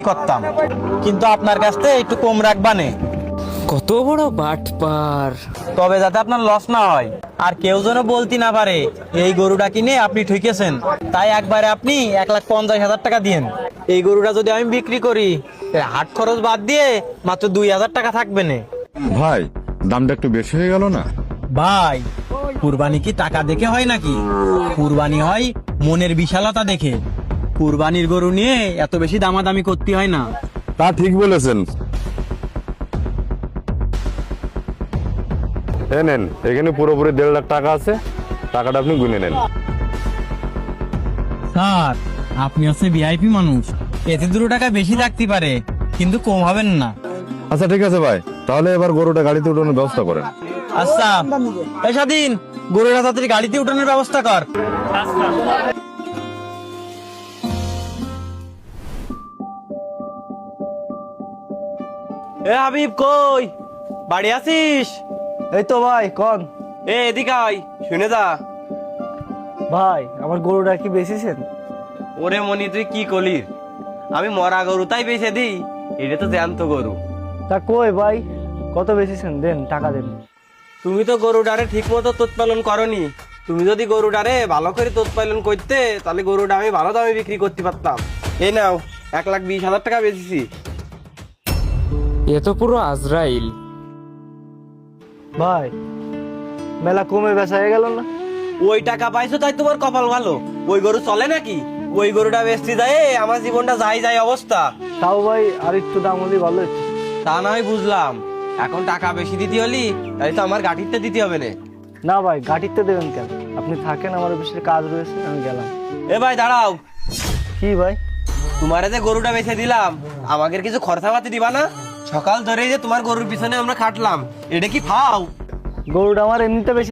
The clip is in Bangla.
করতাম, কিন্তু আপনার কাছ থেকে একটু কম রাখবানে। কত বড় বাটপার! তবে যাতে আপনার লস না হয় আর কেউ যেন বলতে না পারে এই গরুটা কিনে আপনি ঠকেছেন, তাই একবারে আপনি 1,50,000 টাকা দিয়েন। এই গরুটা যদি আমি বিক্রি করি, হাট খরচ বাদ দিয়ে মাত্র 2,000 টাকা থাকবে না। ভাই, দামটা একটু বেশি হয়ে গেল না? ভাই, কুরবানি কি টাকা দেখে হয় নাকি? কুরবানি হয় মনের বিশালতা দেখে। কুরবানির গরু নিয়ে এত বেশি দামাদামি করতে হয় না। তা ঠিক বলেছেন। নেন, এখানে পুরোপুরি 1.5 লাখ টাকা আছে, টাকাটা আপনি গুনে নেন। স্যার, আপনি হচ্ছে ভিআইপি মানুষ, এতে 2 টাকা বেশি থাকতে পারে, কিন্তু কম হবেন না। আচ্ছা ঠিক আছে ভাই, তাহলে এবার গরুটা গাড়িতে উঠানোর ব্যবস্থা করেন। আচ্ছা, এই স্বাধীন, গরুটা তাড়াতাড়ি গাড়িতে উঠানোর ব্যবস্থা কর। এ হাবিব, কই বাড়ি আছিস? এই তো ভাই, কোন এদিকে আয়, শুনে যা। ভাই, আমার গরুটা কি বেচেছেন? ওরে মনি, তুই কি কলির? আমি মরা গরু তাই বেচে দিই? এটা তো জ্যান্ত গরু। তা কই ভাই, কত বেচেছেন? দেন, টাকা দেন। তুমি তো গরুটারে ঠিক মতো তোত পালন করনি। তুমি যদি গরুটারে ভালো করে তোত পালন করতে, তাহলে গরুটা আমি ভালো দামে বিক্রি করতে পারতাম। এই নাও, 1,20,000 টাকা বেচেছি। এ তো পুরো আজরাইল। ভাই, মেলা কমে বেচা হয়ে গেল না? ওই টাকা পাইছো তাই তোমার কপাল ভালো। ওই গরু চলে নাকি? ওই গরুটা বেচতে যায় আমার জীবনটা যাই যাই অবস্থা। তাও ভাই, আর একটু দাম হলে ভালো হতো। তা নয় বুঝলাম, এখন টাকা বেশি দিতে হলি তাই তো আমার গাড়িতে দিতে হবে না। না ভাই, গাড়িতে দেবেন কেন? আপনি থাকেন, আমার অফিসের কাজ রয়েছে, আমি গেলাম। এ ভাই দাঁড়াও, কি ভাই? তোমারে যে গরুটা বেচে দিলাম, আমাকে কিছু খরচাপাতি দিবা না? সকাল ধরে যে তোমার গরুর পিছনে আমরা খাটলাম, এটা কি ফাও? গরুটা আমার এমনিতে বেশি